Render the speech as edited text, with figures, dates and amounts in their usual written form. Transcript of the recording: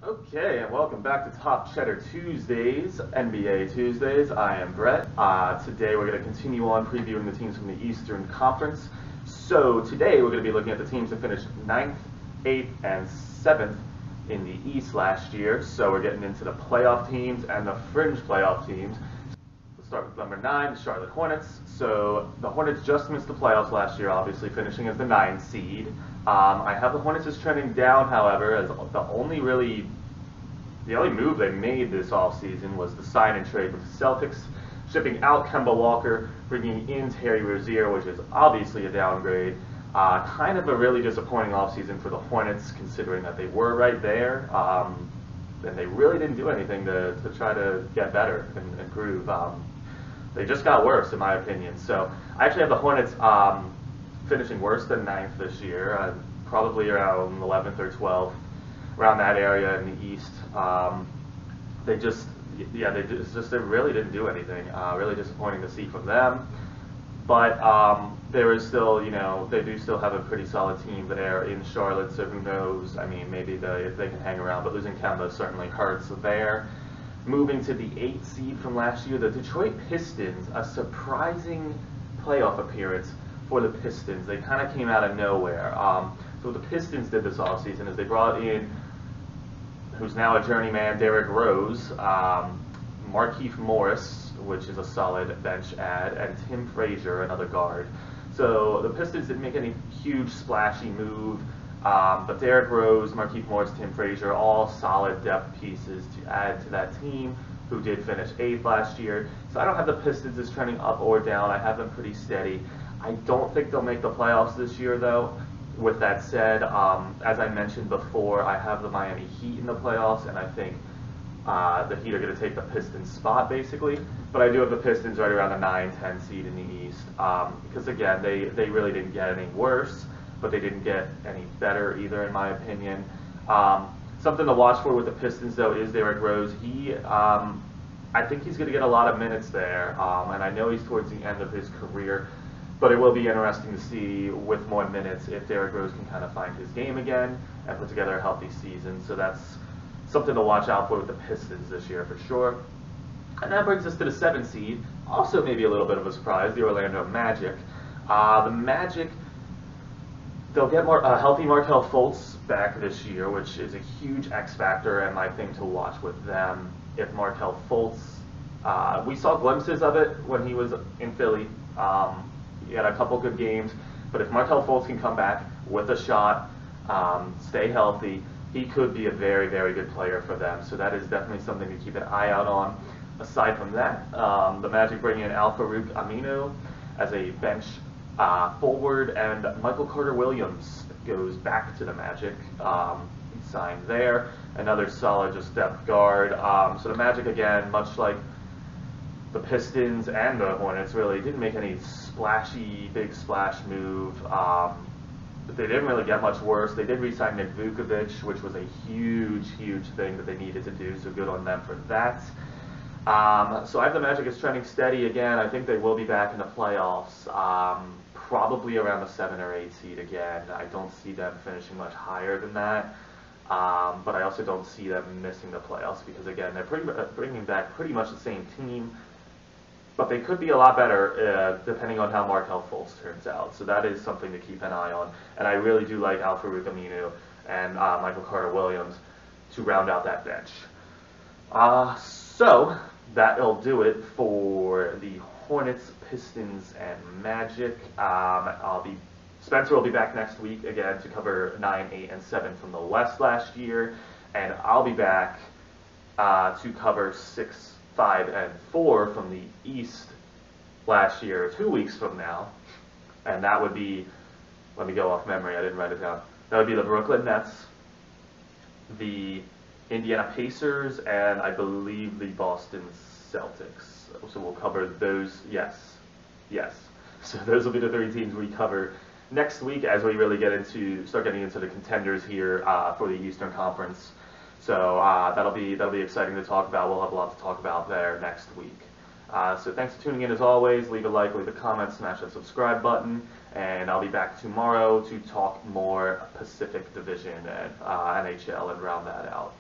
Okay, and welcome back to Top Cheddar Tuesdays, NBA Tuesdays. I am Brett. Today we're going to continue on previewing the teams from the Eastern Conference. So today we're going to be looking at the teams that finished 9th, 8th, and 7th in the East last year. So we're getting into the playoff teams and the fringe playoff teams. We'll start with number 9, the Charlotte Hornets. So the Hornets just missed the playoffs last year, obviously finishing as the 9 seed. I have the Hornets as trending down, however, as the only move they made this offseason was the sign and trade with the Celtics, shipping out Kemba Walker, bringing in Terry Rozier, which is obviously a downgrade. Kind of a really disappointing offseason for the Hornets, considering that they were right there, and they really didn't do anything to try to get better and improve. They just got worse, in my opinion. So I actually have the Hornets finishing worse than 9th this year, probably around 11th or 12th, around that area in the East. They really didn't do anything. Really disappointing to see from them. But there is still, they do still have a pretty solid team there in Charlotte, so who knows? I mean, maybe they can hang around, but losing Kemba certainly hurts there. Moving to the 8th seed from last year, the Detroit Pistons, a surprising playoff appearance for the Pistons. They kind of came out of nowhere. So what the Pistons did this offseason is they brought in, who's now a journeyman, Derrick Rose, Markieff Morris, which is a solid bench add, and Tim Frazier, another guard. So the Pistons didn't make any huge splashy move, but Derrick Rose, Markieff Morris, Tim Frazier, all solid depth pieces to add to that team, who did finish 8th last year. So I don't have the Pistons as trending up or down. I have them pretty steady. I don't think they'll make the playoffs this year, though. With that said, as I mentioned before, I have the Miami Heat in the playoffs, and I think the Heat are going to take the Pistons spot, basically. But I do have the Pistons right around the 9-10 seed in the East, because, again, they really didn't get any worse, but they didn't get any better either, in my opinion. Something to watch for with the Pistons, though, is Derrick Rose. I think he's going to get a lot of minutes there, and I know he's towards the end of his career. But it will be interesting to see, with more minutes, if Derrick Rose can kind of find his game again and put together a healthy season. So that's something to watch out for with the Pistons this year for sure. And that brings us to the 7th seed. Also maybe a little bit of a surprise, the Orlando Magic. The Magic, they'll get a healthy Markelle Fultz back this year, which is a huge X factor and my thing to watch with them. If Markelle Fultz, we saw glimpses of it when he was in Philly. He had a couple good games, but if Markelle Fultz can come back with a shot, stay healthy, he could be a very, very good player for them. So that is definitely something to keep an eye out on. Aside from that, the Magic bring in Al-Farouq Aminu as a bench forward, and Michael Carter-Williams goes back to the Magic. He signed there. Another solid just depth guard. So the Magic, again, much like the Pistons and the Hornets, really didn't make any splashy, big splash move. But they didn't really get much worse. They did re-sign Nick Vukovic, which was a huge, huge thing that they needed to do, so good on them for that. So I have the Magic as trending steady again. I think they will be back in the playoffs, probably around the 7 or 8 seed again. I don't see them finishing much higher than that. But I also don't see them missing the playoffs because, again, they're bringing back pretty much the same team. But they could be a lot better depending on how Markelle Fultz turns out. So that is something to keep an eye on. And I really do like Al-Farouq Aminu and Michael Carter-Williams to round out that bench. So that'll do it for the Hornets, Pistons, and Magic. Spencer will be back next week again to cover 9, 8, and 7 from the West last year. And I'll be back to cover 6, 5, and 4 from the East last year, 2 weeks from now. And that would be, let me go off memory, I didn't write it down. That would be the Brooklyn Nets, the Indiana Pacers, and I believe the Boston Celtics. So we'll cover those, yes. So those will be the 3 teams we cover next week as we really start getting into the contenders here for the Eastern Conference. So that'll be exciting to talk about. We'll have a lot to talk about there next week. So thanks for tuning in as always. Leave a like, leave a comment, smash that subscribe button, and I'll be back tomorrow to talk more Pacific Division and NHL and round that out.